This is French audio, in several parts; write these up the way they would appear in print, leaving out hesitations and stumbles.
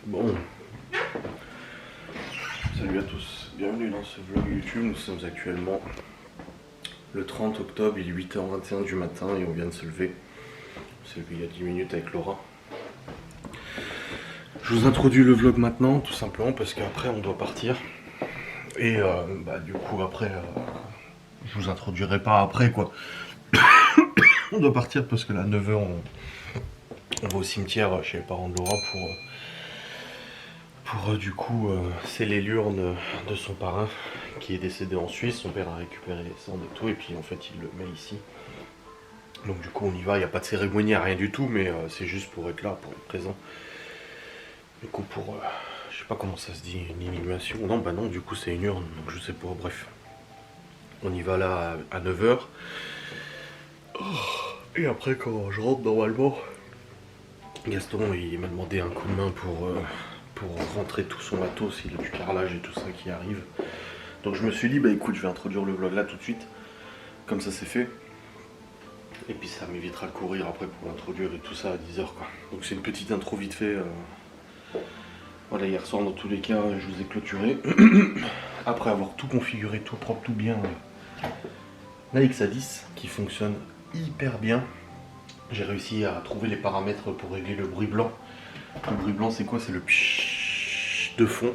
Bon, salut à tous, bienvenue dans ce vlog YouTube. Nous sommes actuellement le 30 octobre, il est 8h21 du matin et on vient de se lever. On s'est levé il y a 10 minutes avec Laura. Je vous introduis le vlog maintenant, tout simplement parce qu'après on doit partir. Et du coup après, je vous introduirai pas après quoi. On doit partir parce que là, à 9h, on va au cimetière chez les parents de Laura pour du coup sceller l'urne de son parrain qui est décédé en Suisse. Son père a récupéré les cendres et tout, et puis en fait il le met ici. Donc du coup on y va, il n'y a pas de cérémonie, rien du tout, mais c'est juste pour être là, pour être présent. Du coup pour, je sais pas comment ça se dit, une inhumation. Non bah non, du coup c'est une urne, donc je sais pas, bref. On y va là à 9h. Et après quand je rentre normalement, Gaston il m'a demandé un coup de main pour rentrer tout son matos, il a du carrelage et tout ça qui arrive. Donc je me suis dit bah écoute, je vais introduire le vlog là tout de suite, comme ça c'est fait. Et puis ça m'évitera de courir après pour l'introduire et tout ça à 10h quoi. Donc c'est une petite intro vite fait. Voilà, hier soir dans tous les cas je vous ai clôturé. Après avoir tout configuré, tout propre, tout bien, la X-A10 qui fonctionne hyper bien. J'ai réussi à trouver les paramètres pour régler le bruit blanc. Le bruit blanc c'est quoi? C'est le pshhh de fond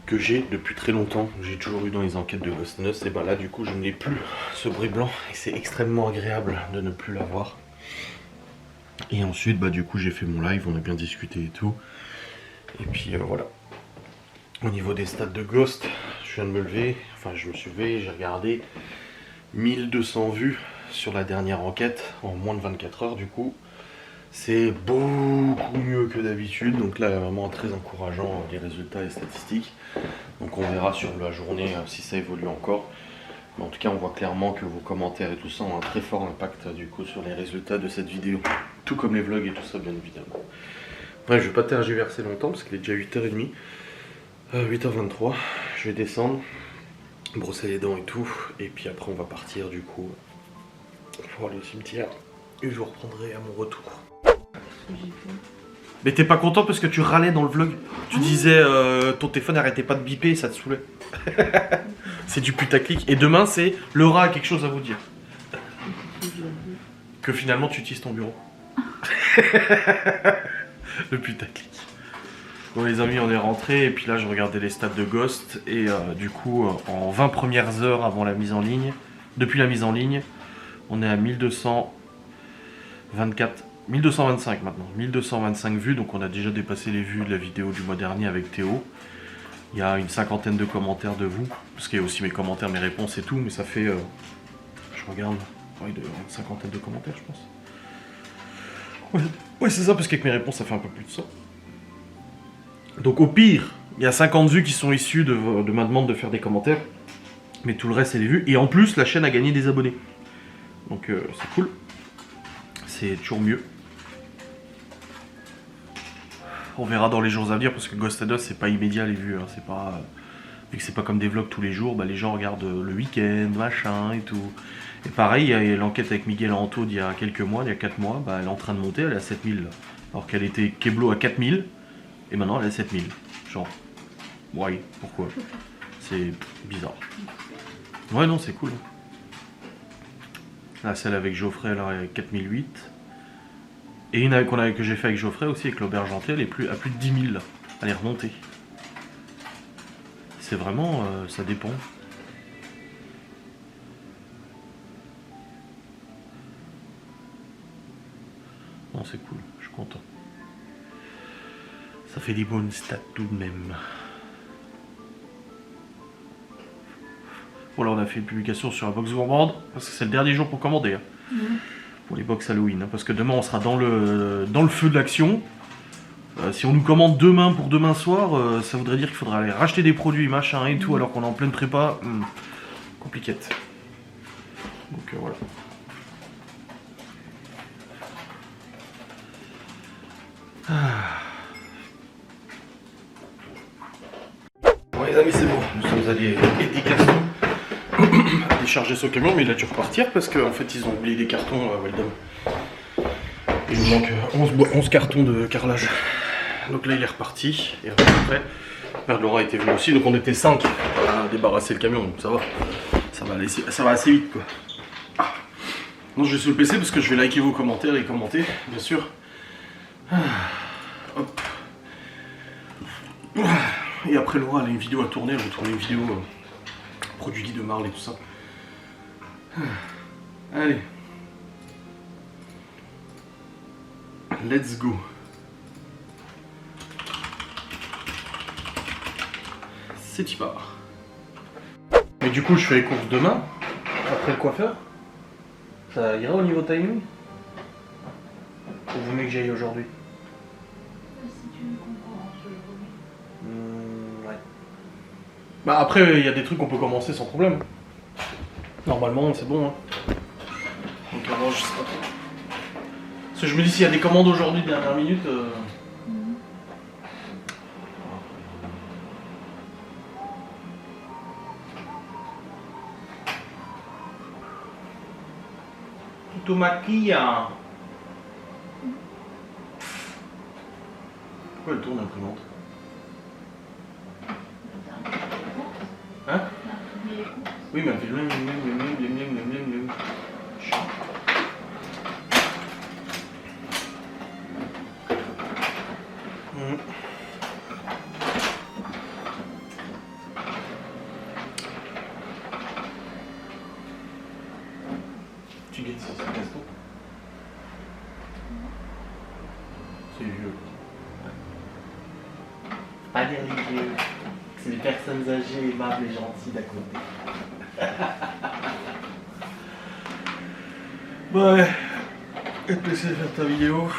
que j'ai depuis très longtemps. J'ai toujours eu dans les enquêtes de Ghost Nuts. Et ben là du coup je n'ai plus ce bruit blanc et c'est extrêmement agréable de ne plus l'avoir. Et ensuite bah du coup j'ai fait mon live, on a bien discuté et tout. Et puis voilà. Au niveau des stats de Ghost, je viens de me lever, enfin je me suis levé, j'ai regardé 1200 vues sur la dernière enquête en moins de 24 heures du coup. C'est beaucoup mieux que d'habitude, donc là vraiment très encourageant les résultats et statistiques. Donc on verra sur la journée si ça évolue encore. Mais en tout cas on voit clairement que vos commentaires et tout ça ont un très fort impact du coup sur les résultats de cette vidéo. Tout comme les vlogs et tout ça bien évidemment. Ouais, je vais pas tergiverser longtemps parce qu'il est déjà 8h30. 8h23, je vais descendre, brosser les dents et tout. Et puis après on va partir du coup pour aller au cimetière. Et je vous reprendrai à mon retour. Mais t'es pas content parce que tu râlais dans le vlog. Tu disais ton téléphone n'arrêtait pas de biper et ça te saoulait. C'est du putaclic. Et demain c'est Laura a quelque chose à vous dire. Que finalement tu utilises ton bureau. Le putaclic. Bon les amis, on est rentré et puis là je regardais les stats de Ghost. Et du coup en 20 premières heures avant la mise en ligne, depuis la mise en ligne, on est à 1225 maintenant, 1225 vues, donc on a déjà dépassé les vues de la vidéo du mois dernier avec Théo. Il y a une cinquantaine de commentaires de vous, parce qu'il y a aussi mes commentaires, mes réponses et tout, mais ça fait, je regarde, ouais, il doit y avoir une cinquantaine de commentaires je pense. Ouais c'est ça, parce qu'avec mes réponses ça fait un peu plus de ça. Donc au pire, il y a 50 vues qui sont issues de ma demande de faire des commentaires, mais tout le reste c'est des vues, et en plus la chaîne a gagné des abonnés. Donc c'est cool, c'est toujours mieux. On verra dans les jours à venir parce que Ghost Us c'est pas immédiat les vues, hein. C'est pas, vu que c'est pas comme des vlogs tous les jours, bah, les gens regardent le week-end, machin et tout. Et pareil, il y a l'enquête avec Miguel Anto d'il y a quelques mois, il y a 4 mois, bah, elle est en train de monter, elle est à 7000 là. Alors qu'elle était Keblo à 4000 et maintenant elle est à 7000. Genre, ouais, pourquoi? C'est bizarre. Ouais non c'est cool. Là celle avec Geoffrey elle est à 4008. Et une que j'ai fait avec Geoffrey aussi, avec l'auberge hantée, elle est à plus de 10 000 là. Elle est remontée. C'est vraiment, ça dépend. Non, c'est cool, je suis content. Ça fait des bonnes stats tout de même. Voilà, on a fait une publication sur la box gourmande, parce que c'est le dernier jour pour commander. Hein. Pour les box Halloween, hein, parce que demain on sera dans le feu de l'action. Si on nous commande demain pour demain soir, ça voudrait dire qu'il faudra aller racheter des produits, machin et tout, alors qu'on est en pleine prépa. Compliquette. Donc voilà. Bon les amis, c'est bon, nous sommes allés aider Gaston à décharger son camion, mais il a dû repartir parce qu'en fait ils ont oublié des cartons à Weldon. Il nous manque 11 cartons de carrelage. Donc là il est reparti. Et après, Père de Laura était venu aussi. Donc on était 5 à débarrasser le camion. Donc ça va. Ça va assez vite quoi. Ah. Non, je vais sur le PC parce que je vais liker vos commentaires et commenter, bien sûr. Ah. Hop. Et après Laura elle a une vidéo à tourner. Elle va tourner une vidéo produit Guy de Marle et tout ça. Ah. Allez. Let's go. C'est y part. Mais du coup, je fais les courses demain, après le coiffeur. Ça ira au niveau timing? Ou vous voulez que j'aille aujourd'hui? Si tu me comprends, je le Ouais. Bah après, il y a des trucs qu'on peut commencer sans problème. Normalement, c'est bon. Hein. Donc avant, je sais pas trop. Parce que je me dis, s'il y a des commandes aujourd'hui, dernière minute... Tu te maquilles. Pourquoi elle tourne l'imprimante? Hein? Oui, mais elle fait Tu guettes si c'est Gaston? C'est vieux. Pas dire les vieux. C'est les personnes âgées, aimables et gentilles d'à côté. Ouais. Je vais te laisser faire ta vidéo.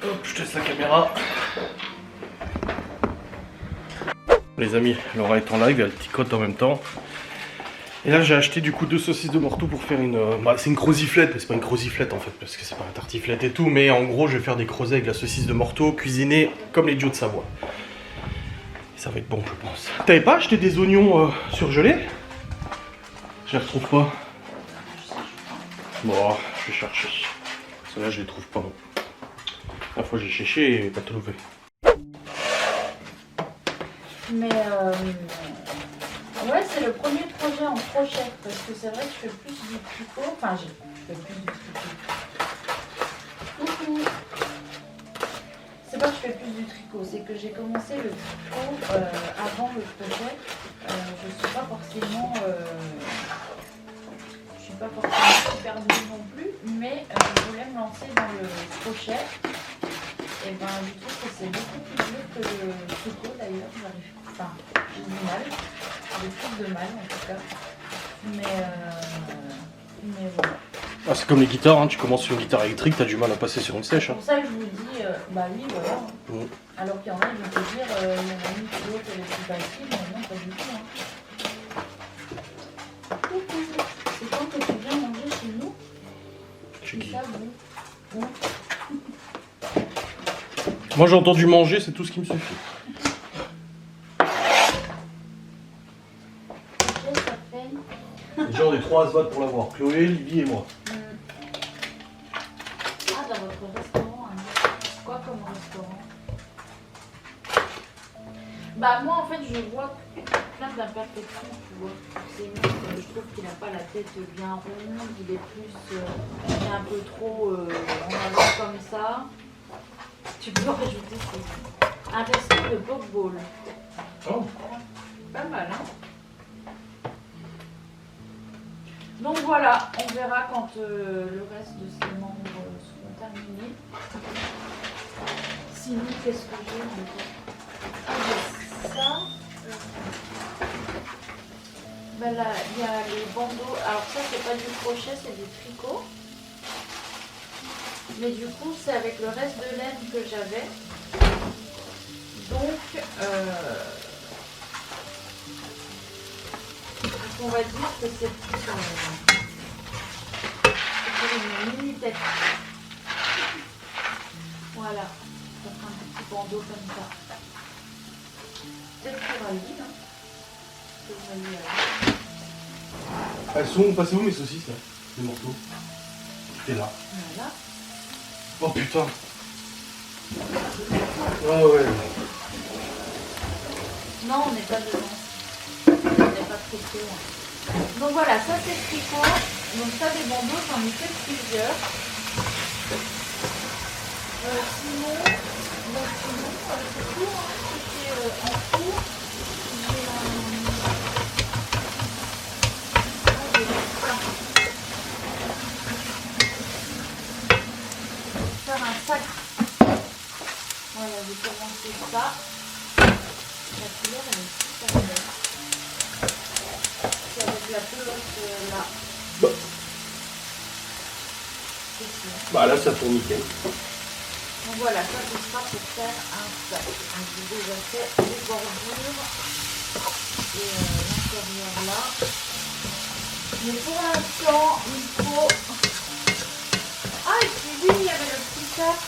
Hop, je teste la caméra. Les amis, Laura est en live, elle ticote en même temps. Et là j'ai acheté du coup 2 saucisses de morteau pour faire une... c'est une croziflette, mais c'est pas une croziflette en fait, parce que c'est pas un tartiflette et tout. Mais en gros je vais faire des creusets avec la saucisse de morteau, cuisinée comme les Joe de Savoie. Et ça va être bon je pense. T'avais pas acheté des oignons surgelés? Je les retrouve pas. Bon, je vais chercher. Ceux-là je les trouve pas. La fois j'ai cherché et pas trouvé. Mais ouais, c'est le premier projet en crochet parce que c'est vrai que je fais plus du tricot. Enfin, je fais plus du tricot. Coucou. C'est pas que je fais plus du tricot, c'est que j'ai commencé le tricot avant le crochet. Je suis pas forcément super douée non plus, mais je voulais me lancer dans le crochet. Et ben, je trouve que c'est beaucoup plus dur que le tricot d'ailleurs. Enfin, j'ai du mal, j'ai plus de mal en tout cas. Mais voilà. Ah, c'est comme les guitares, hein. Tu commences sur une guitare électrique, t'as du mal à passer sur une sèche. C'est pour ça que je vous dis, bah oui, voilà. Alors qu'il y en a, ils vont te dire, il y en a une qui l'autre, elle est plus facile, mais non, pas du tout. Hein. Coucou, c'est quand que tu viens manger chez nous? Chez qui? Ça, oui. Moi j'ai entendu manger, c'est tout ce qui me suffit. Déjà on est 3 à se battre pour l'avoir, Chloé, Lydie et moi. Ah, dans votre restaurant, hein. Quoi comme restaurant? Bah moi en fait je vois plein d'imperfections, tu vois. C'est une, je trouve qu'il n'a pas la tête bien ronde, il est plus, il est un peu trop en avant comme ça. Tu peux rajouter un resto de pokeball. Oh. Pas mal, hein? Donc voilà, on verra quand le reste de ces membres seront terminés. Sinon, qu'est-ce que j'ai? Ah, j'ai ça. Ben là, il y a les bandeaux. Alors ça, c'est pas du crochet, c'est du tricot. Mais du coup, c'est avec le reste de laine que j'avais. Donc, on va dire que c'est pour une mini tête. Voilà, ça fera un petit bandeau comme ça. Peut-être pour Ali, hein. Elles sont passées où mes saucisses là? Les morceaux? T'es là. Voilà. Oh putain. Ah ouais. Non, on n'est pas dedans. On n'est pas trop tôt. Donc voilà, ça c'est le tricot. Donc ça des bandeaux, j'en ai fait plusieurs. Sinon, c'est tout. C'était en cours. Faire un sac. Voilà, j'ai commencé ça. La couleur elle est super belle. C'est avec la pelote là. Bah là ça tourne nickel. Donc voilà, ça ce sera pour faire un sac. Donc j'ai déjà fait les bordures et l'intérieur là. Mais pour l'instant, il faut... Ah, et puis oui, il y avait le petit sac.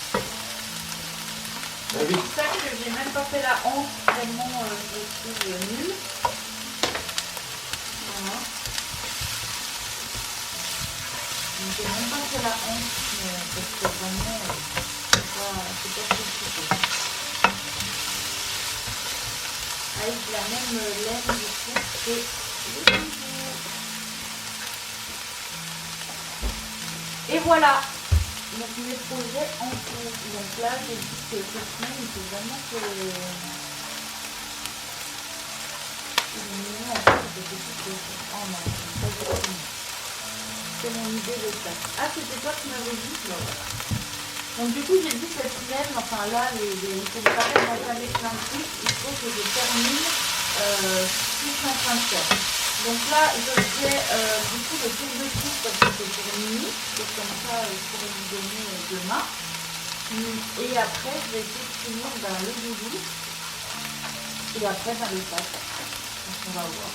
Ah oui. Le petit sac que j'ai même pas fait la hanche, tellement je trouve nul. Voilà. Donc j'ai même pas fait la hanche, parce que vraiment, c'est pas compliqué. Avec la même laine du coup que le bijou. Et voilà, donc mes projets en cours. Donc là, j'ai dit que cette semaine, il faut vraiment que... en fait, oh non, pas du tout. C'est mon idée de ça. Ah, c'était toi qui m'avais dit, là, voilà. Donc du coup, j'ai dit cette semaine, enfin là, il faut me parler d'entamer plein de trucs, il faut que je termine ce que je suis en train de faire. Donc là, je fais du coup le tour de coupe parce que c'est pour minuit, et comme ça, je pourrais vous donner demain. Et après, je vais essayer de finir le doudou. Et après, le sac. Donc on va voir.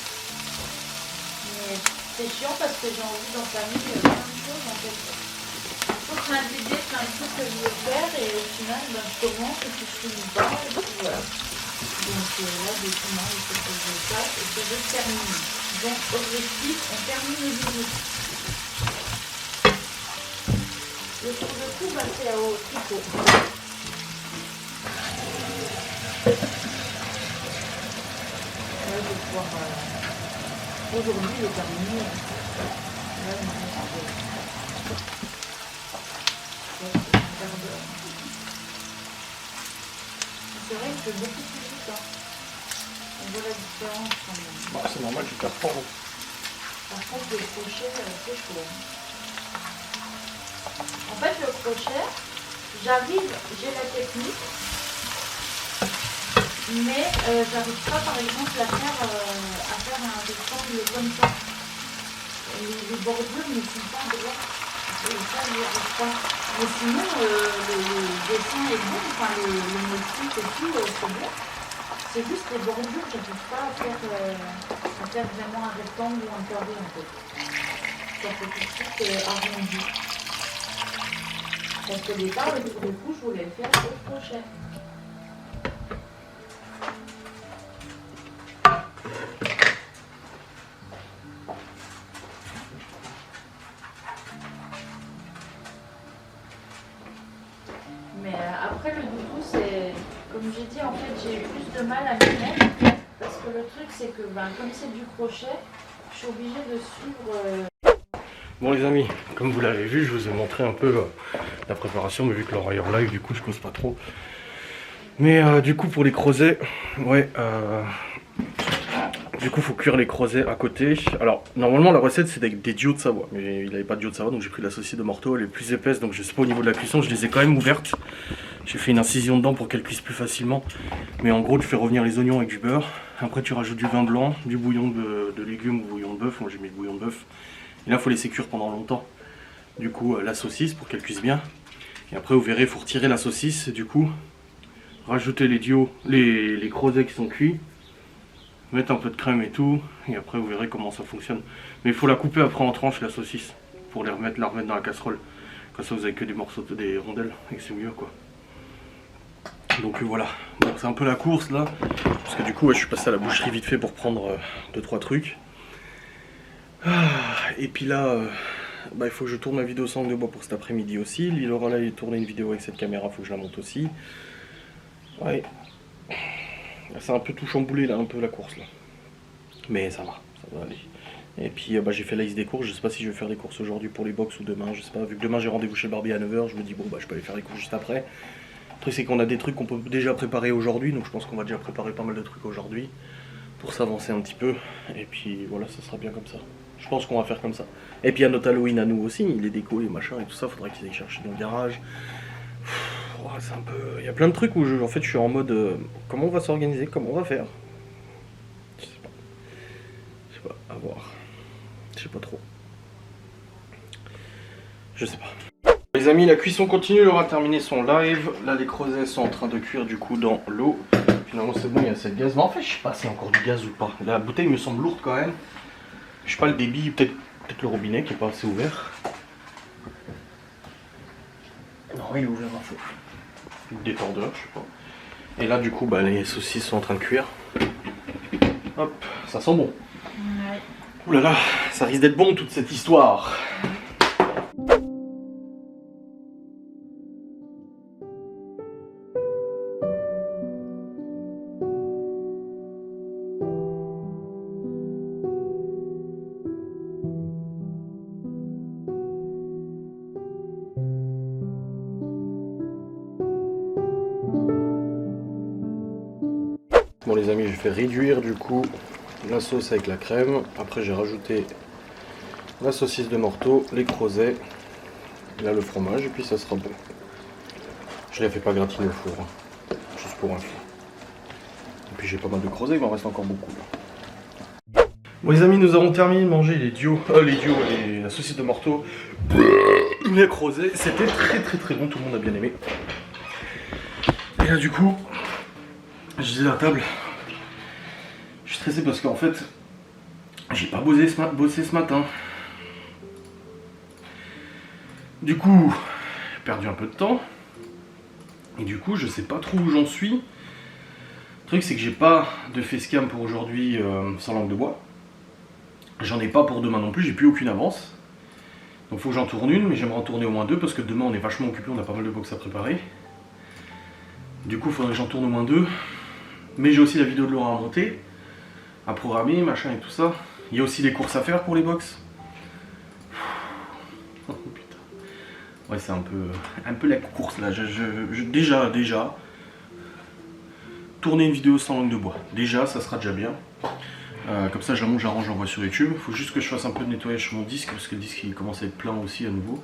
Mais c'est chiant parce que j'ai envie d'entamer plein de choses en fait. Je plein d'idées, plein de trucs que je veux faire et au final, je commence et puis je finis pas. Et puis voilà. Donc là, demain, il faut que je le fasse et que je termine. Donc, objectif, on termine le doudou. Le tour de cou, c'est au tricot. Là, je vais pouvoir... Aujourd'hui, il est terminé. Là, il me reste un quart d'heure. C'est vrai que je fais beaucoup plus vite. Hein. On voit la différence quand même. Bah, c'est normal, tu perds pas. Hein. Par contre, le crochet, c'est chaud. En fait, le crochet, j'arrive, j'ai la technique, mais j'arrive pas, par exemple, à faire un rectangle comme ça. Les bordures ne sont pas droites. Et ça, je n'y arrive pas. Mais sinon, le dessin est bon, enfin, le motif et tout, c'est bon. C'est juste les bordures, je n'arrive pas à faire vraiment un rectangle ou un carré en fait. Ça fait tout de suite arrondi. Parce qu'au départ, le tour de cou, je voulais le faire au crochet. Mais après, le doudou, c'est... Comme j'ai dit, en fait, j'ai eu plus de mal à m'y mettre. Parce que le truc, c'est que comme c'est du crochet, je suis obligée de suivre... Bon les amis, comme vous l'avez vu, je vous ai montré un peu la préparation, mais vu que l'oreille en live, du coup je cause pas trop. Mais du coup pour les creusets, ouais, du coup faut cuire les creusets à côté. Alors normalement la recette c'est avec des diots de Savoie, mais il n'avait pas de diots de Savoie, donc j'ai pris la saucisse de Morteau, elle est plus épaisse, donc je sais pas au niveau de la cuisson, je les ai quand même ouvertes. J'ai fait une incision dedans pour qu'elles cuisent plus facilement. Mais en gros tu fais revenir les oignons avec du beurre, après tu rajoutes du vin blanc, du bouillon de légumes ou bouillon de bœuf, moi j'ai mis le bouillon de bœuf. Et là, il faut laisser cuire pendant longtemps. Du coup, la saucisse pour qu'elle cuise bien. Et après, vous verrez, il faut retirer la saucisse. Du coup, rajouter les creusets qui sont cuits. Mettre un peu de crème et tout. Et après, vous verrez comment ça fonctionne. Mais il faut la couper après en tranches, la saucisse. Pour la remettre dans la casserole. Comme ça, vous avez que des morceaux, des rondelles. Et c'est mieux, quoi. Donc voilà. Donc c'est un peu la course, là. Parce que du coup, je suis passé à la boucherie vite fait pour prendre 2-3 trucs. Et puis là, il faut que je tourne ma vidéo sans langue de bois pour cet après-midi aussi. Laura là, il tourné une vidéo avec cette caméra, faut que je la monte aussi. Ouais. C'est un peu tout chamboulé là, un peu la course là. Mais ça va aller. Et puis j'ai fait la liste des courses, je sais pas si je vais faire des courses aujourd'hui pour les box ou demain, je sais pas. Vu que demain j'ai rendez-vous chez Barbie à 9h, je me dis bon je peux aller faire les courses juste après. Le truc c'est qu'on a des trucs qu'on peut déjà préparer aujourd'hui, donc je pense qu'on va déjà préparer pas mal de trucs aujourd'hui pour s'avancer un petit peu. Et puis voilà, ça sera bien comme ça. Je pense qu'on va faire comme ça. Et puis il y a notre Halloween à nous aussi, les décos, les machins et tout ça, faudrait qu'ils aillent chercher dans le garage. C'est un peu... Il y a plein de trucs où je suis en mode comment on va s'organiser, comment on va faire. Je sais pas, à voir. Je sais pas trop. Je sais pas. Les amis, la cuisson continue, Laura a terminé son live. Là les creusets sont en train de cuire du coup dans l'eau. Finalement c'est bon, il y a assez de gaz. Mais en fait je sais pas s'il y a encore du gaz ou pas. La bouteille me semble lourde quand même. Je sais pas le débit, peut-être le robinet qui est pas assez ouvert. Non, il est ouvert à fond. Détendeur, je sais pas. Et là du coup les saucisses sont en train de cuire. Hop, ça sent bon. Ouais. Ouh là là, ça risque d'être bon toute cette histoire. Bon les amis, je fais réduire du coup la sauce avec la crème. Après j'ai rajouté la saucisse de morteau, les creusets, là le fromage et puis ça sera bon. Je ne la fais pas gratiner au four, hein. Juste pour info. Et puis j'ai pas mal de creusets, il m'en reste encore beaucoup là. Bon les amis, nous avons terminé de manger la saucisse de morteau, les creusets. C'était très bon, tout le monde a bien aimé. Et là du coup, je disais à la table, je suis stressé parce qu'en fait, j'ai pas bossé ce matin. Du coup, j'ai perdu un peu de temps. Et du coup, je sais pas trop où j'en suis. Le truc, c'est que j'ai pas de facecam pour aujourd'hui sans langue de bois. J'en ai pas pour demain non plus, j'ai plus aucune avance. Donc faut que j'en tourne une, mais j'aimerais en tourner au moins deux parce que demain on est vachement occupé, on a pas mal de box à préparer. Du coup, il faudrait que j'en tourne au moins deux. Mais j'ai aussi la vidéo de Laura à monter, à programmer, machin et tout ça. Il y a aussi les courses à faire pour les box. Oh putain. Ouais, c'est un peu la course là. Déjà, tourner une vidéo sans langue de bois. Déjà, ça sera déjà bien. Comme ça, je la monte, j'arrange, j'envoie sur YouTube. Il faut juste que je fasse un peu de nettoyage sur mon disque parce que le disque il commence à être plein aussi à nouveau.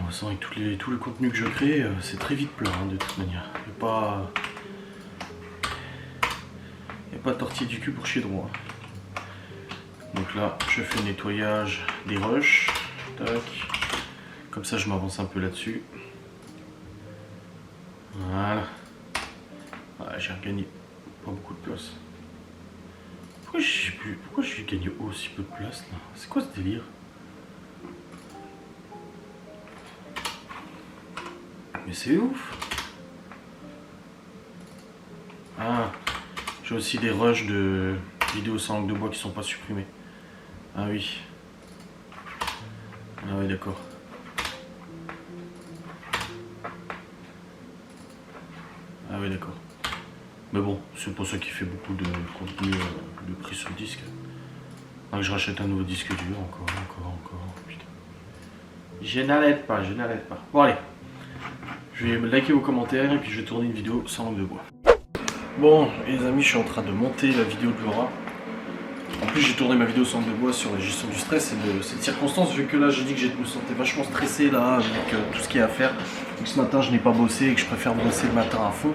On sent avec tout le contenu que je crée, c'est très vite plein hein, de toute manière. Il n'y a pas de tortille du cul pour chier droit. Donc là, je fais le nettoyage des rushs. Tac. Comme ça, je m'avance un peu là-dessus. Voilà. Ah, j'ai regagné pas beaucoup de place. Pourquoi j'ai gagné aussi peu de place là? C'est quoi ce délire? Mais c'est ouf. Ah, j'ai aussi des rushs de vidéos sans langue de bois qui sont pas supprimés. Ah oui. Ah oui, d'accord. Ah oui, d'accord. Mais bon, c'est pour ça qu'il fait beaucoup de contenu de prise sur disque. Ah, je rachète un nouveau disque dur, encore. Putain. Je n'arrête pas. Bon allez. Je vais liker vos commentaires et puis je vais tourner une vidéo sans langue de bois. Bon les amis, je suis en train de monter la vidéo de Laura. En plus j'ai tourné ma vidéo sans langue de bois sur la gestion du stress et de cette circonstance, vu que là j'ai dit que je me sentais vachement stressé là avec tout ce qu'il y a à faire. Donc ce matin je n'ai pas bossé et que je préfère bosser le matin à fond.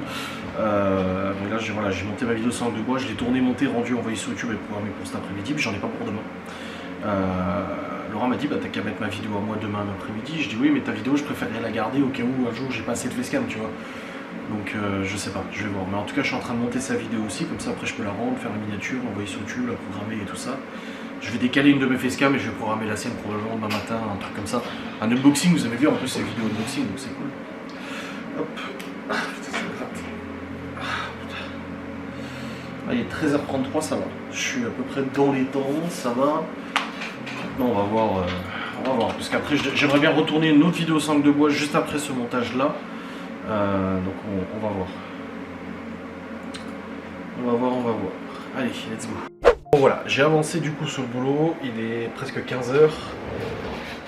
Mais là j'ai monté ma vidéo sans langue de bois, je l'ai tourné, monté, rendu, envoyé sur YouTube et programmé pour cet après-midi, puis j'en ai pas pour demain. Laura m'a dit bah t'as qu'à mettre ma vidéo à moi demain après-midi. Je dis oui mais ta vidéo je préférerais la garder au cas où un jour j'ai pas assez de facecam tu vois. Donc je sais pas, je vais voir. Mais en tout cas je suis en train de monter sa vidéo aussi, comme ça après je peux la rendre, faire la miniature, l'envoyer sur YouTube, la programmer et tout ça. Je vais décaler une de mes facecam et je vais programmer la sienne probablement demain matin, un truc comme ça. Un unboxing, vous avez vu en plus ces vidéos unboxing, donc c'est cool. Hop. Ah putain ça me gratte. Ah putain. Ah, il est 13h33, ça va. Je suis à peu près dans les temps, ça va. maintenant on va voir. Parce qu'après j'aimerais bien retourner une autre vidéo 5 de bois juste après ce montage là. Donc on va voir. On va voir. Allez, let's go. Bon voilà, j'ai avancé du coup sur le boulot, il est presque 15h.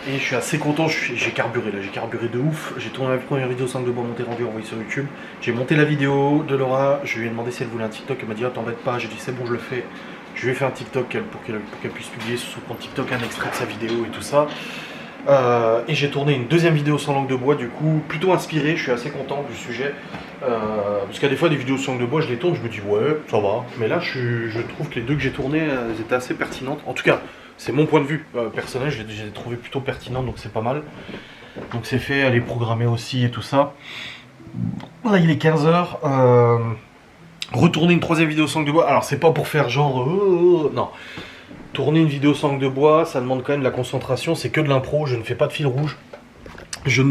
Et je suis assez content, j'ai carburé là, j'ai carburé de ouf. J'ai tourné la première vidéo 5 de bois montée rendu envoyée sur YouTube. J'ai monté la vidéo de Laura, je lui ai demandé si elle voulait un TikTok, elle m'a dit ah t'embête pas, j'ai dit c'est bon je le fais. Je lui ai fait un TikTok pour qu'elle puisse publier sur son compte TikTok un extrait de sa vidéo et tout ça. Et j'ai tourné une deuxième vidéo sans langue de bois, du coup plutôt inspiré, je suis assez content du sujet. Parce qu'il y a des fois des vidéos sans langue de bois, je les tourne, je me dis ouais ça va. Mais là je trouve que les deux que j'ai tournées, elles étaient assez pertinentes. En tout cas, c'est mon point de vue personnel, je les ai trouvées plutôt pertinentes, donc c'est pas mal. Donc c'est fait, elle est programmée aussi et tout ça. Là il est 15h. Retourner une troisième vidéo sans langue de bois, alors c'est pas pour faire genre... non. Tourner une vidéo sans langue de bois, ça demande quand même de la concentration, c'est que de l'impro, je ne fais pas de fil rouge. Je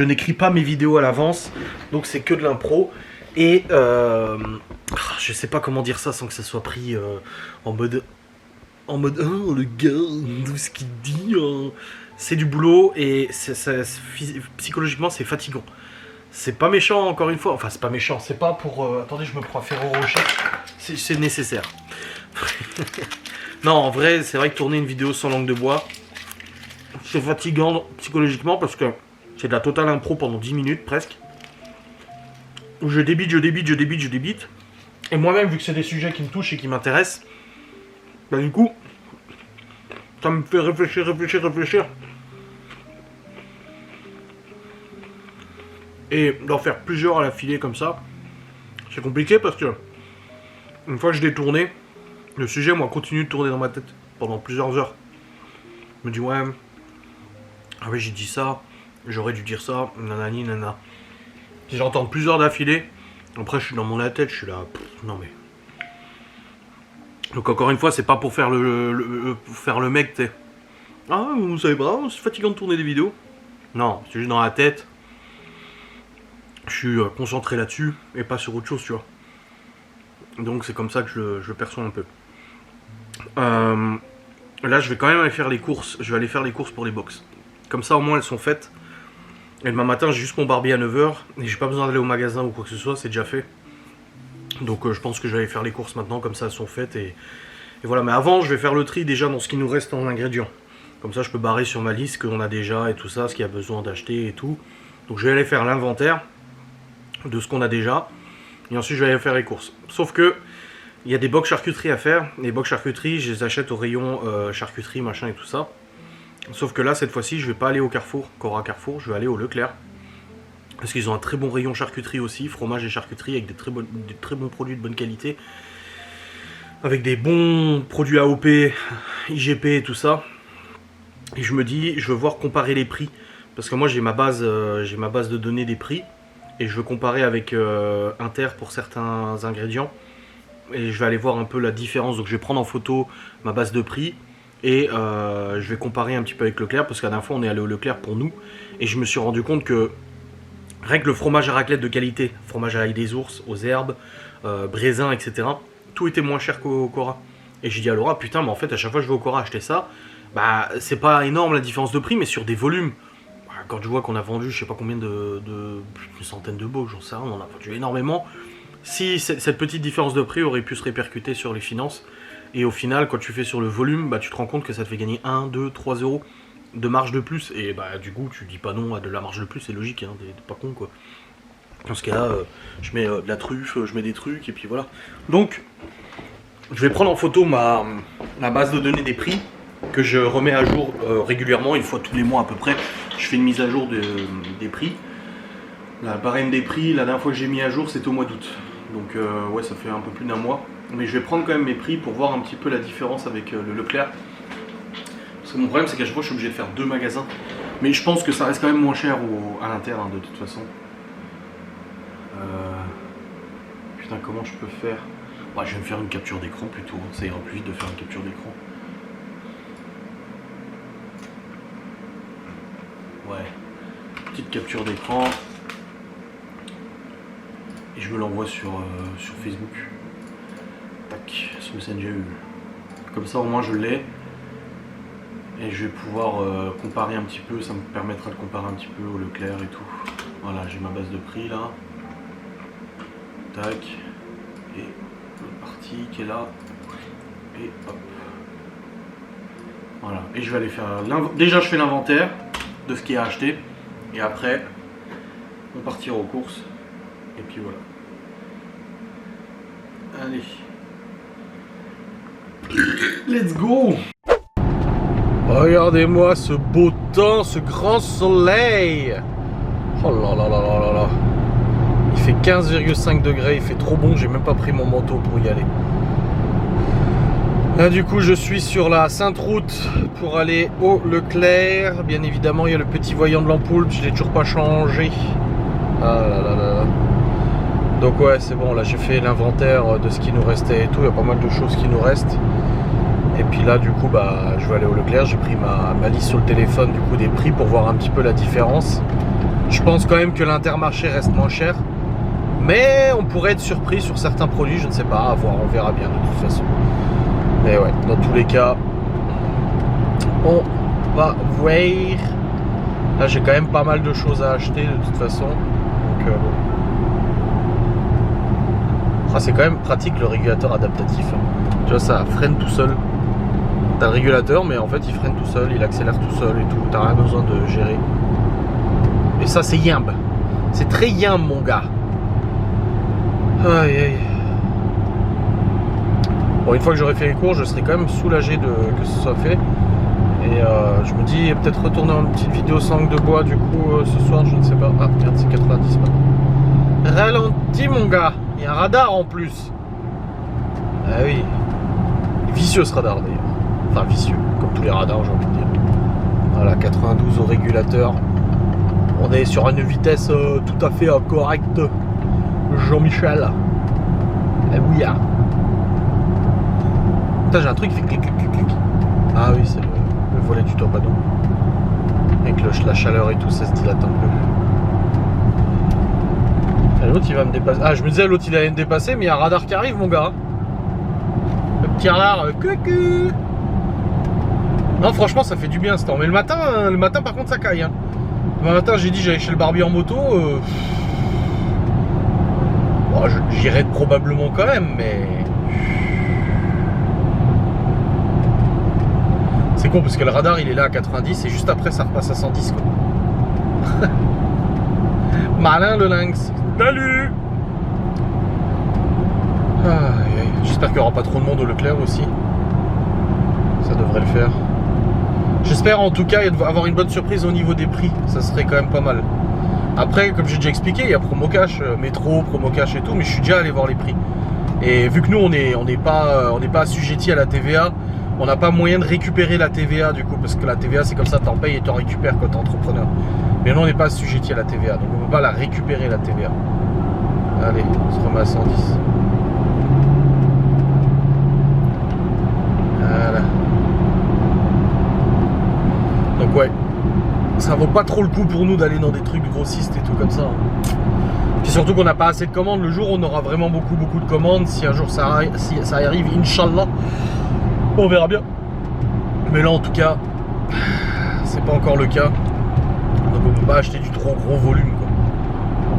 n'écris pas mes vidéos à l'avance, donc c'est que de l'impro. Et je sais pas comment dire ça sans que ça soit pris en mode oh le gars, tout ce qu'il dit. C'est du boulot et psychologiquement c'est fatigant. C'est pas méchant encore une fois, enfin c'est pas méchant, c'est pas pour... attendez, je me prends à Ferrero Rocher, c'est nécessaire. Non, en vrai, c'est vrai que tourner une vidéo sans langue de bois, c'est fatigant psychologiquement parce que c'est de la totale impro pendant 10 minutes presque. Où je débite. Et moi-même, vu que c'est des sujets qui me touchent et qui m'intéressent, bah du coup, ça me fait réfléchir. Et d'en faire plusieurs à la filée comme ça, c'est compliqué parce que une fois que je l'ai tourné, le sujet moi continue de tourner dans ma tête pendant plusieurs heures. Je me dis ouais, ah ouais j'ai dit ça, j'aurais dû dire ça, nanani nana. Si j'entends plusieurs d'affilée, après je suis dans mon tête, je suis là, non mais. Donc encore une fois, c'est pas pour faire le mec, t'es. Ah vous savez pas, c'est fatigant de tourner des vidéos. Non, c'est juste dans la tête. Je suis concentré là-dessus et pas sur autre chose, tu vois. Donc c'est comme ça que je le perçois un peu. Là, je vais quand même aller faire les courses. Je vais aller faire les courses pour les box. Comme ça, au moins, elles sont faites. Et demain matin, j'ai juste mon barbier à 9h. Et j'ai pas besoin d'aller au magasin ou quoi que ce soit, c'est déjà fait. Donc je pense que je vais aller faire les courses maintenant, comme ça, elles sont faites. Et voilà, mais avant, je vais faire le tri déjà dans ce qui nous reste en ingrédients. Comme ça, je peux barrer sur ma liste ce qu'on a déjà et tout ça, ce qu'il y a besoin d'acheter et tout. Donc je vais aller faire l'inventaire de ce qu'on a déjà. Et ensuite, je vais aller faire les courses. Sauf que il y a des box charcuterie à faire. Les box charcuterie, je les achète au rayon charcuterie, machin et tout ça. Sauf que là, cette fois-ci, je vais pas aller au Carrefour, Cora Carrefour, je vais aller au Leclerc. Parce qu'ils ont un très bon rayon charcuterie aussi, fromage et charcuterie, avec des très bons produits de bonne qualité. Avec des bons produits AOP, IGP et tout ça. Et je me dis, je veux voir comparer les prix. Parce que moi, j'ai ma base de données des prix. Et je veux comparer avec Inter pour certains ingrédients. Et je vais aller voir un peu la différence. Donc je vais prendre en photo ma base de prix. Et je vais comparer un petit peu avec Leclerc. Parce qu'à la dernière fois on est allé au Leclerc pour nous. Et je me suis rendu compte que rien que le fromage à raclette de qualité, fromage à l'ail des ours, aux herbes, brésin, etc. Tout était moins cher qu'au Cora. Et j'ai dit à Laura, putain mais en fait à chaque fois que je vais au Cora acheter ça, bah c'est pas énorme la différence de prix. Mais sur des volumes, quand je vois qu'on a vendu je sais pas combien une centaine de box, j'en sais rien, on en a vendu énormément. Si cette petite différence de prix aurait pu se répercuter sur les finances, et au final quand tu fais sur le volume, bah tu te rends compte que ça te fait gagner 1, 2, 3 euros de marge de plus, et bah du coup tu dis pas non à de la marge de plus, c'est logique, hein, t'es pas con quoi. Dans ce cas là, je mets de la truffe, je mets des trucs, et puis voilà. Donc, je vais prendre en photo ma base de données des prix, que je remets à jour régulièrement, une fois tous les mois à peu près. Je fais une mise à jour des prix. La barème des prix, la dernière fois que j'ai mis à jour, c'était au mois d'août. Donc ouais, ça fait un peu plus d'un mois. Mais je vais prendre quand même mes prix pour voir un petit peu la différence avec le Leclerc. Parce que mon problème, c'est qu'à chaque fois, je suis obligé de faire 2 magasins. Mais je pense que ça reste quand même moins cher à l'Inter, hein, de toute façon. Putain, comment je peux faire? Ouais, je vais me faire une capture d'écran plutôt. Ça ira plus vite de faire une capture d'écran. Ouais. Petite capture d'écran. Et je me l'envoie sur Facebook. Tac, sur Messenger. Comme ça au moins je l'ai. Et je vais pouvoir comparer un petit peu, ça me permettra de comparer un petit peu au Leclerc et tout. Voilà, j'ai ma base de prix là. Tac. Et l'autre partie qui est là. Et hop. Voilà. Et je vais aller faire déjà je fais l'inventaire de ce qui est à acheter. Et après, on partira aux courses. Et puis voilà. Allez. Let's go! Regardez-moi ce beau temps, ce grand soleil. Oh là là là là là là. Il fait 15,5 degrés, il fait trop bon, j'ai même pas pris mon manteau pour y aller. Là du coup je suis sur la Sainte-Route pour aller au Leclerc. Bien évidemment il y a le petit voyant de l'ampoule, je l'ai toujours pas changé. Ah là là là là. Donc ouais c'est bon, là j'ai fait l'inventaire de ce qui nous restait et tout, il y a pas mal de choses qui nous restent. Et puis là du coup bah je vais aller au Leclerc, j'ai pris ma liste sur le téléphone du coup des prix pour voir un petit peu la différence. Je pense quand même que l'Intermarché reste moins cher, mais on pourrait être surpris sur certains produits, je ne sais pas, à voir, on verra bien de toute façon. Mais ouais, dans tous les cas, on va voir. Là j'ai quand même pas mal de choses à acheter de toute façon, donc bon. Ah, c'est quand même pratique le régulateur adaptatif, tu vois ça freine tout seul. T'as le régulateur mais en fait il freine tout seul, il accélère tout seul et tout, t'as rien besoin de gérer. Et ça c'est yimbe, c'est très yimbe mon gars. Aïe aïe. Bon une fois que j'aurai fait les cours je serai quand même soulagé que ce soit fait. Et je me dis peut-être retourner en une petite vidéo sans langue de bois du coup ce soir, je ne sais pas. Ah merde c'est 90 pas. Ralenti mon gars, il y a un radar en plus. Ah oui. Vicieux ce radar d'ailleurs. Enfin vicieux, comme tous les radars j'ai envie de dire. Voilà, 92 au régulateur. On est sur une vitesse tout à fait correcte. Jean-Michel. Eh oui. Putain j'ai un truc qui fait clic clic clic clic. Ah oui c'est le volet du torpedo. Avec la chaleur et tout ça se dilate un peu. L'autre il va me dépasser. Ah je me disais l'autre il allait me dépasser mais il y a un radar qui arrive mon gars. Le petit radar coucou. Non franchement ça fait du bien ce temps. Mais le matin par contre ça caille hein. Le matin j'ai dit j'allais chez le barbier en moto. Bon, j'irai probablement quand même mais. C'est con parce que le radar il est là à 90 et juste après ça repasse à 110 quoi. Malin le lynx. Salut. J'espère qu'il n'y aura pas trop de monde au Leclerc aussi. Ça devrait le faire. J'espère en tout cas avoir une bonne surprise au niveau des prix. Ça serait quand même pas mal. Après, comme j'ai déjà expliqué, il y a promo cash, métro, promo cash et tout, mais je suis déjà allé voir les prix. Et vu que nous on n'est pas assujetti à la TVA, on n'a pas moyen de récupérer la TVA du coup, parce que la TVA c'est comme ça, t'en payes et t'en récupères quand t'es entrepreneur. Mais nous on n'est pas assujetti à la TVA, donc on ne peut pas la récupérer la TVA. Allez, on se remet à 110. Voilà. Donc ouais, ça vaut pas trop le coup pour nous d'aller dans des trucs grossistes et tout comme ça. Puis surtout qu'on n'a pas assez de commandes. Le jour où on aura vraiment beaucoup de commandes, si un jour ça arrive, Inch'Allah, on verra bien. Mais là en tout cas, c'est pas encore le cas. Donc on peut pas acheter du trop gros volume quoi.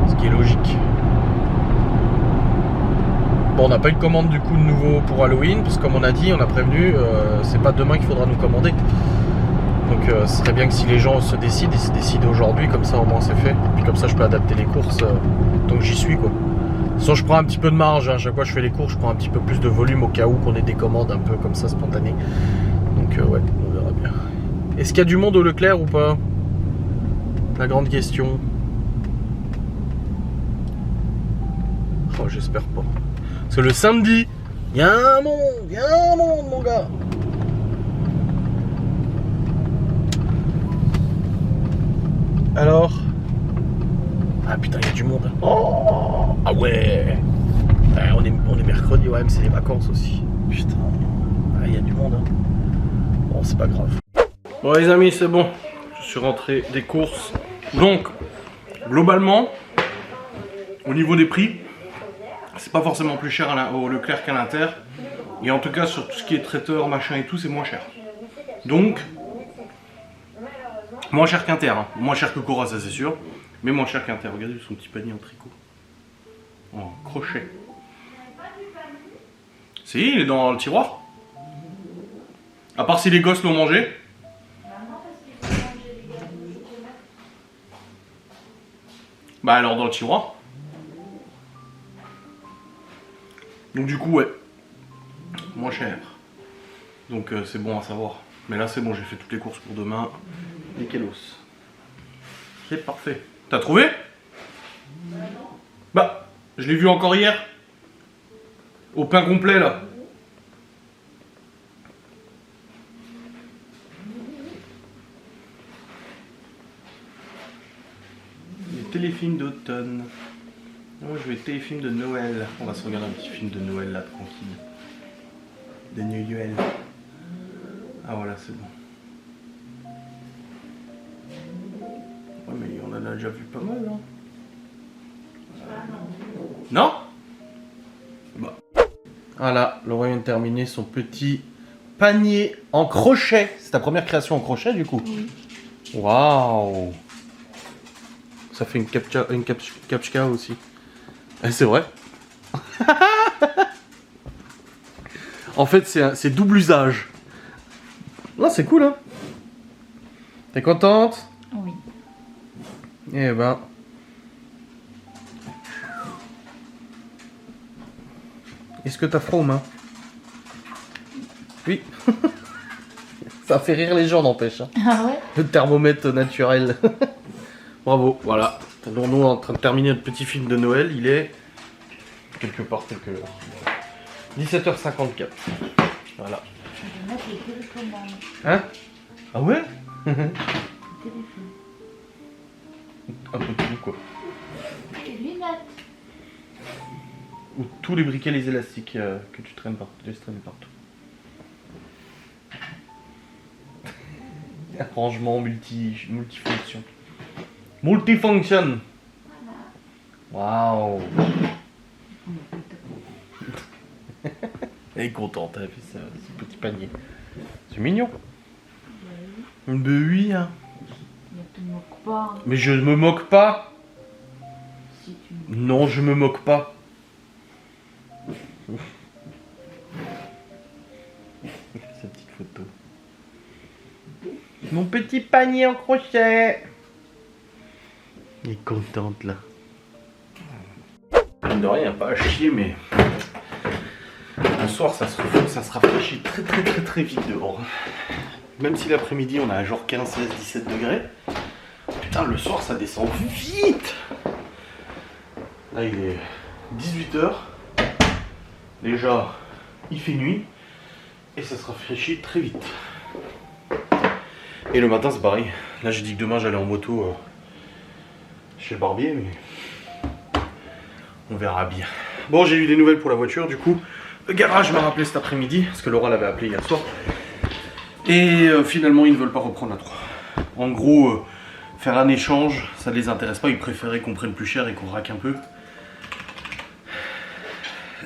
Ce qui est logique. Bon on n'a pas eu de commande du coup de nouveau pour Halloween, parce que comme on a dit, on a prévenu, c'est pas demain qu'il faudra nous commander. Donc ce serait bien que si les gens se décident, ils se décident aujourd'hui, comme ça au moins c'est fait. Puis comme ça je peux adapter les courses donc j'y suis quoi. De toute façon je prends un petit peu de marge, hein. À chaque fois que je fais les courses, je prends un petit peu plus de volume au cas où qu'on ait des commandes un peu comme ça spontanées. Donc ouais, on verra bien. Est-ce qu'il y a du monde au Leclerc ou pas? La grande question. Oh j'espère pas. Parce que le samedi, il y a un monde mon gars. Alors. Ah putain, il y a du monde. Oh, ah ouais. On est mercredi, ouais, mais c'est les vacances aussi. Putain. Ah, il y a du monde. Hein. Bon, c'est pas grave. Bon, les amis, c'est bon. Je suis rentré des courses. Donc, globalement, au niveau des prix, c'est pas forcément plus cher au Leclerc qu'à l'Inter. Et en tout cas, sur tout ce qui est traiteur, machin et tout, c'est moins cher. Donc, Moins cher qu'Inter, hein. Moins cher que Cora, ça c'est sûr. Mais moins cher qu'Inter. Regardez son petit panier en tricot. En crochet. Si, il est dans le tiroir. À part si les gosses l'ont mangé. Bah alors dans le tiroir. Donc du coup ouais. Moins cher. Donc c'est bon à savoir. Mais là c'est bon, j'ai fait toutes les courses pour demain. Nickelos. C'est parfait. T'as trouvé? Bah, je l'ai vu encore hier. Au pain complet là. Les téléfilms d'automne. Moi je vais téléfilm de Noël. On va se regarder un petit film de Noël là, tranquille. De Noël. Ah voilà, c'est bon. Ouais, mais on en a déjà vu pas mal, hein. Non? Bah. Voilà, Laura vient de terminer son petit panier en crochet. C'est ta première création en crochet du coup? Oui. Waouh! Ça fait une captcha aussi. Eh, c'est vrai. En fait, c'est double usage. Non, c'est cool, hein? T'es contente? Oui. Eh ben. Est-ce que t'as froid aux mains? Oui. Ça fait rire les gens, n'empêche. Hein. Ah ouais? Le thermomètre naturel. Bravo, voilà. Donc nous, on est en train de terminer notre petit film de Noël. Il est quelque part, 17h54. Voilà. Je vais mettre les télécommandes. Hein? Ah ouais? Les téléphones. Un peu tout, quoi. Les lunettes. Ou tous les briquets, les élastiques que tu traînes partout. Tu laisses traîner partout. Un rangement multifonction. Multifonction. Waouh. Elle est contente, elle a fait ce petit panier. C'est mignon. Ben oui, hein. Ne te moque pas. Mais je me moque pas. Si tu Non, je me moque pas. Sa petite photo. Mon petit panier en crochet. Elle est contente là. Mine de rien, pas à chier, mais le soir ça se rafraîchit très vite dehors. Même si l'après-midi on a genre 15, 16, 17 degrés. Putain, le soir ça descend vite. Là il est 18h. Déjà, il fait nuit. Et ça se rafraîchit très vite. Et le matin c'est pareil. Là j'ai dit que demain j'allais en moto chez le barbier, mais on verra bien. Bon, j'ai eu des nouvelles pour la voiture, du coup le garage m'a rappelé cet après-midi, parce que Laura l'avait appelé hier soir. Et finalement ils ne veulent pas reprendre la 3. En gros, faire un échange, ça ne les intéresse pas, ils préféraient qu'on prenne plus cher et qu'on raque un peu.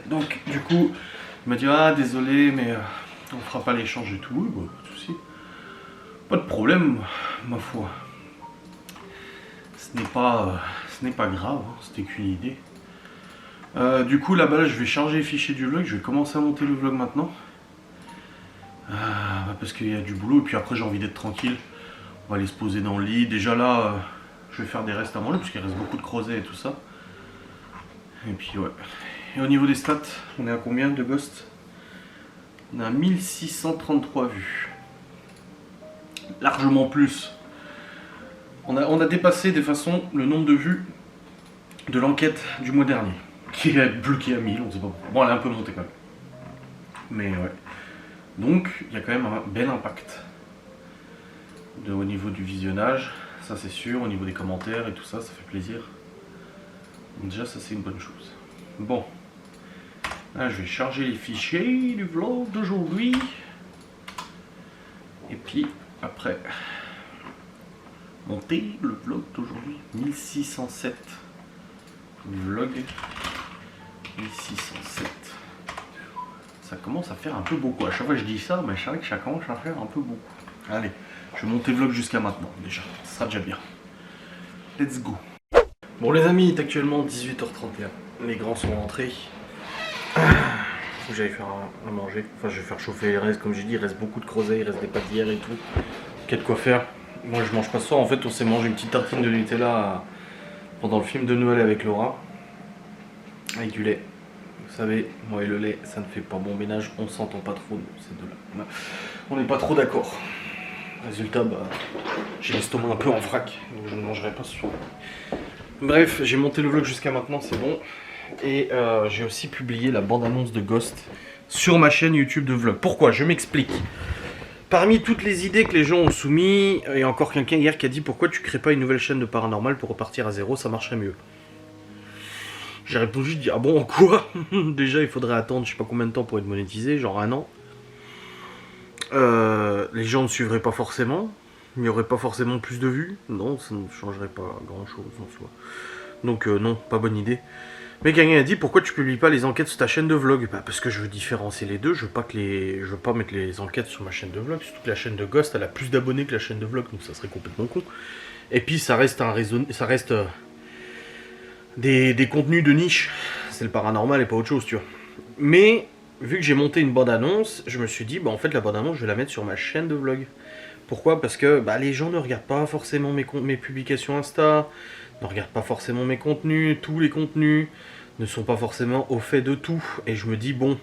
Donc du coup, il m'a dit ah désolé mais on fera pas l'échange et tout, bon, pas de soucis. Pas de problème, ma foi. Ce n'est pas grave, hein, c'était qu'une idée. Du coup là-bas, je vais charger les fichiers du vlog, je vais commencer à monter le vlog maintenant. Parce qu'il y a du boulot et puis après j'ai envie d'être tranquille. On va aller se poser dans le lit. Déjà là, je vais faire des restes à manger parce qu'il reste beaucoup de creusets et tout ça. Et puis ouais. Et au niveau des stats, on est à combien de Ghost? On a 1633 vues. Largement plus. On a dépassé de façon le nombre de vues de l'enquête du mois dernier. Qui est bloqué à 1000, on sait pas pourquoi. Bon, elle est un peu montée quand même. Mais ouais. Donc, il y a quand même un bel impact. Au niveau du visionnage, ça c'est sûr. Au niveau des commentaires et tout ça, ça fait plaisir. Donc déjà, ça c'est une bonne chose. Bon. Là, je vais charger les fichiers du vlog d'aujourd'hui. Et puis, après, monter le vlog d'aujourd'hui. 1607 vlog. 1607. Ça commence à faire un peu beaucoup. À chaque fois que je dis ça, mais je savais que ça commence à faire un peu beaucoup. Allez, Je vais monter le vlog jusqu'à maintenant déjà, ça sera déjà bien. Let's go. Bon les amis, il est actuellement 18h31. Les grands sont rentrés. Faut que j'aille faire à manger. Enfin je vais faire chauffer les restes, comme j'ai dit, il reste beaucoup de creusets, il reste des pâtes d'hier et tout. Qu'il y a de quoi faire. Moi je mange pas ce soir, en fait on s'est mangé une petite tartine de Nutella pendant le film de Noël avec Laura. Avec du lait. Vous savez, moi et le lait, ça ne fait pas bon ménage, on s'entend pas trop, ces deux-là. On n'est pas trop d'accord. Résultat, bah, j'ai l'estomac un peu en vrac, donc je ne mangerai pas ce soir. Bref, j'ai monté le vlog jusqu'à maintenant, c'est bon. Et j'ai aussi publié la bande-annonce de Ghost sur ma chaîne YouTube de vlog. Pourquoi? Je m'explique. Parmi toutes les idées que les gens ont soumis, il y a encore quelqu'un hier qui a dit pourquoi tu crées pas une nouvelle chaîne de paranormal pour repartir à zéro, ça marcherait mieux. J'ai répondu, je dis ah bon, quoi? Déjà il faudrait attendre je sais pas combien de temps pour être monétisé, genre 1 an. Les gens ne suivraient pas forcément, il n'y aurait pas forcément plus de vues, non, ça ne changerait pas grand chose en soi. Donc non, pas bonne idée. Mais quelqu'un a dit pourquoi tu publies pas les enquêtes sur ta chaîne de vlog? Bah parce que je veux différencier les deux, je veux pas mettre les enquêtes sur ma chaîne de vlog, surtout que la chaîne de Ghost elle a plus d'abonnés que la chaîne de vlog, donc ça serait complètement con. Et puis ça reste un réseau, ça reste des contenus de niche, c'est le paranormal et pas autre chose, tu vois. Mais vu que j'ai monté une bande-annonce, je me suis dit bah en fait la bande-annonce je vais la mettre sur ma chaîne de vlog. Pourquoi? Parce que bah, les gens ne regardent pas forcément mes publications Insta, ne regardent pas forcément mes contenus, tous les contenus ne sont pas forcément au fait de tout. Et je me dis bon,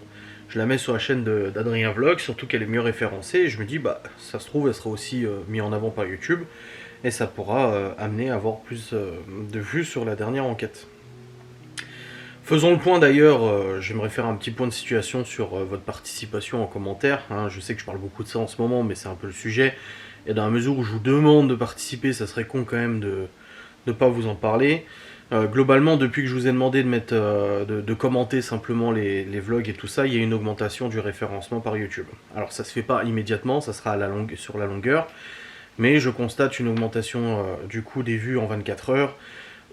je la mets sur la chaîne d'Adrien Vlog, surtout qu'elle est mieux référencée, et je me dis bah ça se trouve elle sera aussi mise en avant par YouTube, et ça pourra amener à avoir plus de vues sur la dernière enquête. Faisons le point d'ailleurs, j'aimerais faire un petit point de situation sur votre participation en commentaire. Hein. Je sais que je parle beaucoup de ça en ce moment, mais c'est un peu le sujet. Et dans la mesure où je vous demande de participer, ça serait con quand même de ne pas vous en parler. Globalement, depuis que je vous ai demandé de mettre, de commenter simplement les vlogs et tout ça, il y a une augmentation du référencement par YouTube. Alors ça se fait pas immédiatement, ça sera sur la longueur. Mais je constate une augmentation du coup des vues en 24 heures.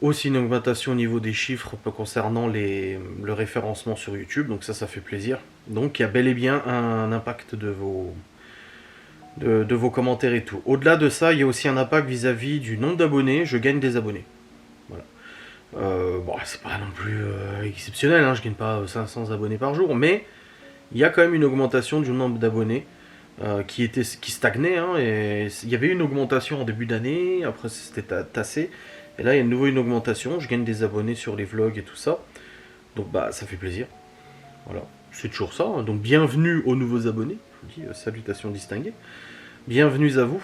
Aussi une augmentation au niveau des chiffres concernant le référencement sur YouTube, donc ça fait plaisir. Donc il y a bel et bien un impact de vos commentaires et tout. Au-delà de ça, il y a aussi un impact vis-à-vis du nombre d'abonnés, je gagne des abonnés. Voilà. Bon, c'est pas non plus exceptionnel, hein, je gagne pas 500 abonnés par jour, mais il y a quand même une augmentation du nombre d'abonnés qui stagnait, hein, et il y avait une augmentation en début d'année, après c'était tassé. Et là, il y a de nouveau une augmentation, je gagne des abonnés sur les vlogs et tout ça. Donc bah, ça fait plaisir. Voilà, c'est toujours ça. Hein. Donc bienvenue aux nouveaux abonnés. Je vous dis salutations distinguées. Bienvenue à vous.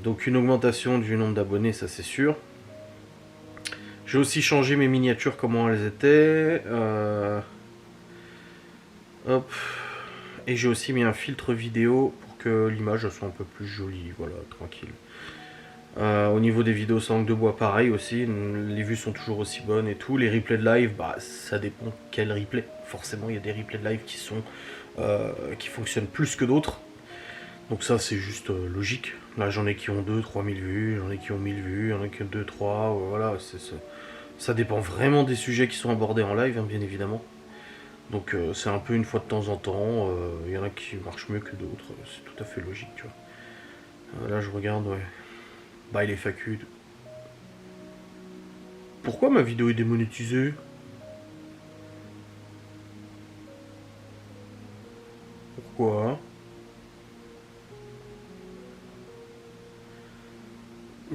Donc une augmentation du nombre d'abonnés, ça c'est sûr. J'ai aussi changé mes miniatures, comment elles étaient. Hop. Et j'ai aussi mis un filtre vidéo pour que l'image soit un peu plus jolie. Voilà, tranquille. Au niveau des vidéos sans langue de bois, pareil aussi, les vues sont toujours aussi bonnes et tout. Les replays de live, bah ça dépend quel replay. Forcément, il y a des replays de live qui fonctionnent plus que d'autres. Donc ça, c'est juste logique. Là, j'en ai qui ont 2-3 000 vues, j'en ai qui ont 1000 vues, il y en a qui ont 2-3, voilà. Ça dépend vraiment des sujets qui sont abordés en live, hein, bien évidemment. Donc c'est un peu une fois de temps en temps. Il y en a qui marchent mieux que d'autres, c'est tout à fait logique, tu vois. Là, je regarde, ouais. Bah il est FAQ. Pourquoi ma vidéo est démonétisée? Pourquoi?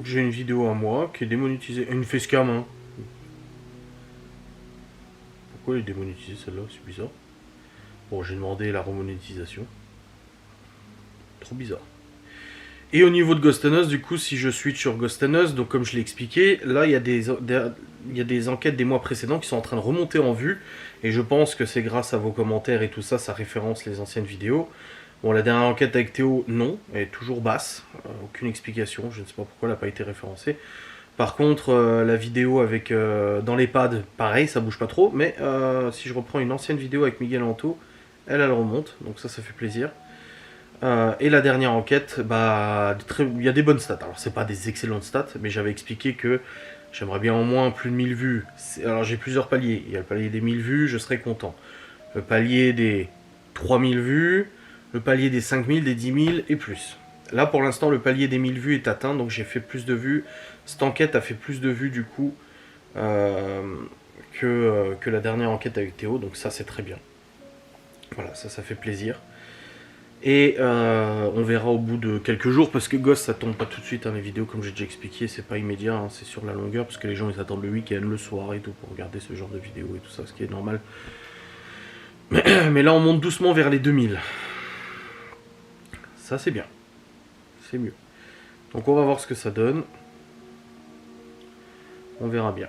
J'ai une vidéo à moi qui est démonétisée. Une facecam, hein. Pourquoi elle est démonétisée celle-là? C'est bizarre. Bon, j'ai demandé la remonétisation. Trop bizarre. Et au niveau de Ghost and Us, du coup, si je switch sur Ghost and Us, donc comme je l'ai expliqué, là il y a des enquêtes des mois précédents qui sont en train de remonter en vue, et je pense que c'est grâce à vos commentaires et tout ça, ça référence les anciennes vidéos. Bon, la dernière enquête avec Théo, non, elle est toujours basse, aucune explication, je ne sais pas pourquoi elle n'a pas été référencée. Par contre, la vidéo avec dans les pads, pareil, ça bouge pas trop, mais si je reprends une ancienne vidéo avec Miguel Anto, elle remonte, donc ça fait plaisir. Et la dernière enquête, bah, il y a des bonnes stats. Alors c'est pas des excellentes stats, mais j'avais expliqué que j'aimerais bien au moins plus de 1000 vues. Alors j'ai plusieurs paliers. Il y a le palier des 1000 vues, je serais content. Le palier des 3000 vues, le palier des 5000, des 10 000 et plus. Là pour l'instant le palier des 1000 vues est atteint, donc j'ai fait plus de vues. Cette enquête a fait plus de vues du coup que la dernière enquête avec Théo, donc ça c'est très bien. Voilà, ça fait plaisir. Et on verra au bout de quelques jours, parce que Ghost ça tombe pas tout de suite, hein, les vidéos comme j'ai déjà expliqué, c'est pas immédiat, hein, c'est sur la longueur, parce que les gens ils attendent le week-end, le soir et tout pour regarder ce genre de vidéos et tout ça, ce qui est normal. Mais là on monte doucement vers les 2000. Ça c'est bien, c'est mieux. Donc on va voir ce que ça donne. On verra bien.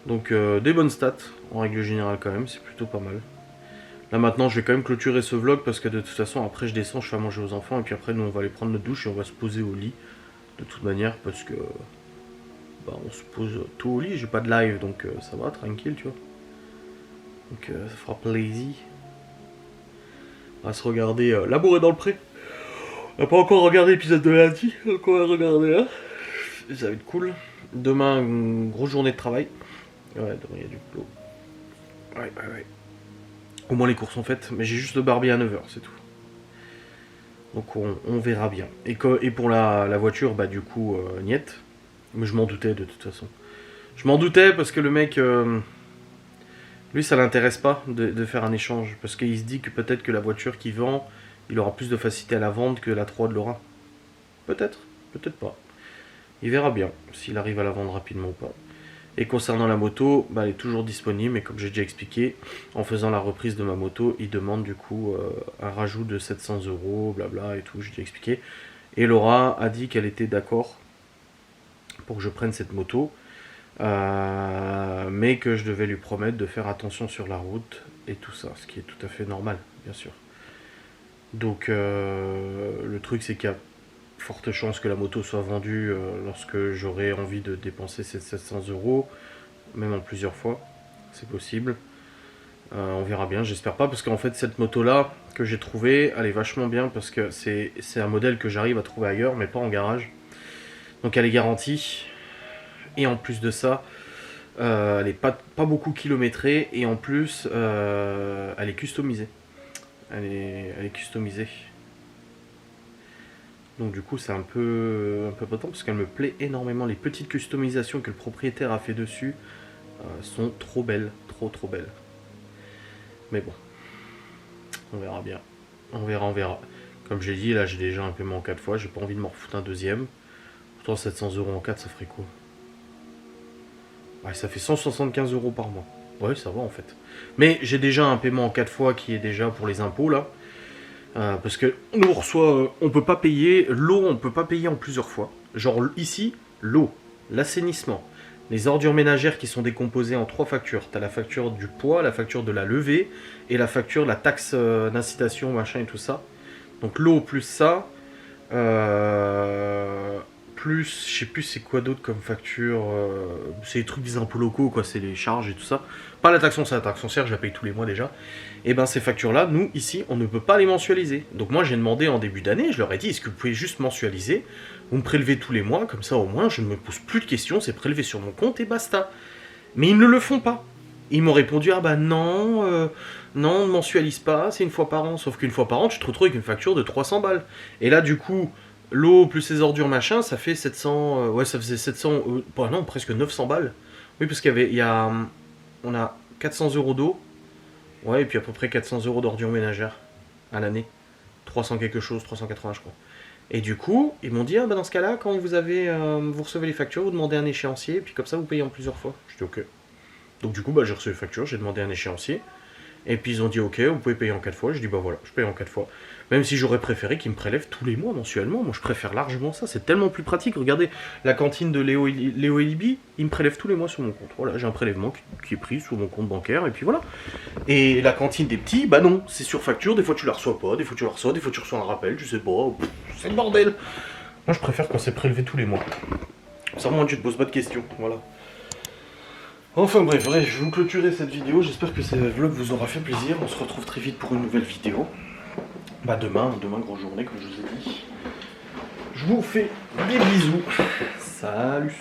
Donc des bonnes stats, en règle générale quand même, c'est plutôt pas mal. Là maintenant je vais quand même clôturer ce vlog parce que de toute façon après je descends, je fais à manger aux enfants et puis après nous on va aller prendre notre douche et on va se poser au lit. De toute manière parce que bah, on se pose tout au lit, j'ai pas de live donc ça va, tranquille tu vois. Donc ça fera plaisir. On va se regarder L'amour est dans le pré. On n'a pas encore regardé l'épisode de lundi, donc on va regarder là. Ça va être cool. Demain une grosse journée de travail. Ouais, demain il y a du boulot. Ouais. Au moins les courses sont faites, mais j'ai juste le barbier à 9h, c'est tout. Donc on verra bien. Et pour la voiture, bah du coup, niette. Mais je m'en doutais de toute façon. Je m'en doutais parce que le mec, lui ça l'intéresse pas de faire un échange. Parce qu'il se dit que peut-être que la voiture qu'il vend, il aura plus de facilité à la vendre que la 3 de Laura. Peut-être, peut-être pas. Il verra bien s'il arrive à la vendre rapidement ou pas. Et concernant la moto, bah, elle est toujours disponible, mais comme j'ai déjà expliqué, en faisant la reprise de ma moto, il demande du coup un rajout de 700 €, blabla et tout, j'ai déjà expliqué. Et Laura a dit qu'elle était d'accord pour que je prenne cette moto, mais que je devais lui promettre de faire attention sur la route et tout ça, ce qui est tout à fait normal, bien sûr. Donc le truc c'est qu'il y a forte chance que la moto soit vendue lorsque j'aurai envie de dépenser ces 700 €, même en plusieurs fois, c'est possible. On verra bien, j'espère pas, parce qu'en fait cette moto là que j'ai trouvée, elle est vachement bien, parce que c'est un modèle que j'arrive à trouver ailleurs, mais pas en garage. Donc elle est garantie, et en plus de ça, elle est pas beaucoup kilométrée, et en plus elle est customisée. Elle est customisée. Donc du coup c'est un peu potent parce qu'elle me plaît énormément. Les petites customisations que le propriétaire a fait dessus sont trop belles, trop belles. Mais bon, on verra bien. On verra. Comme j'ai dit, là j'ai déjà un paiement en 4 fois, j'ai pas envie de m'en refoutre un deuxième. Pourtant 700 € en 4 ça ferait quoi? Ouais, ça fait 175 € par mois. Ouais ça va en fait. Mais j'ai déjà un paiement en 4 fois qui est déjà pour les impôts là. Parce que nous on reçoit, on peut pas payer l'eau, on peut pas payer en plusieurs fois. Genre ici, l'eau, l'assainissement, les ordures ménagères qui sont décomposées en 3 factures. T'as la facture du poids, la facture de la levée et la facture de la taxe d'incitation, machin et tout ça. Donc l'eau plus ça, plus, je sais plus c'est quoi d'autre comme facture, c'est les trucs des impôts locaux quoi, c'est les charges et tout ça. Pas la taxe foncière, je la paye tous les mois déjà. Et ben ces factures là, nous ici on ne peut pas les mensualiser. Donc moi j'ai demandé en début d'année, je leur ai dit est-ce que vous pouvez juste mensualiser, vous me prélevez tous les mois, comme ça au moins je ne me pose plus de questions, c'est prélevé sur mon compte et basta. Mais ils ne le font pas. Ils m'ont répondu ah bah non, non on ne mensualise pas, c'est une fois par an. Sauf qu'une fois par an tu te retrouves avec une facture de 300 balles. Et là du coup, l'eau plus les ordures machin, ça fait 700, ouais ça faisait 700, non presque 900 balles. Oui parce qu'il y a, on a 400 € d'eau, ouais et puis à peu près 400 € d'ordures ménagères à l'année. 300 quelque chose, 380 je crois. Et du coup, ils m'ont dit, ah bah dans ce cas-là, quand vous recevez les factures, vous demandez un échéancier, et puis comme ça vous payez en plusieurs fois. Je dis ok. Donc du coup, bah, j'ai reçu les factures, j'ai demandé un échéancier, et puis ils ont dit ok, vous pouvez payer en 4 fois. Je dis bah voilà, je paye en 4 fois. Même si j'aurais préféré qu'ils me prélèvent tous les mois mensuellement, moi je préfère largement ça, c'est tellement plus pratique. Regardez, la cantine de Léo et Libby, ils me prélèvent tous les mois sur mon compte. Voilà, j'ai un prélèvement qui est pris sur mon compte bancaire, et puis voilà. Et la cantine des petits, bah non, c'est sur facture, des fois tu la reçois pas, des fois tu la reçois, des fois tu reçois un rappel, je sais pas, c'est le bordel. Moi je préfère quand c'est prélevé tous les mois. Ça, moi tu te poses pas de questions, voilà. Enfin bref, je vais vous clôturer cette vidéo, j'espère que ce vlog vous aura fait plaisir, on se retrouve très vite pour une nouvelle vidéo. Bah demain, grosse journée comme je vous ai dit. Je vous fais des bisous. Salut.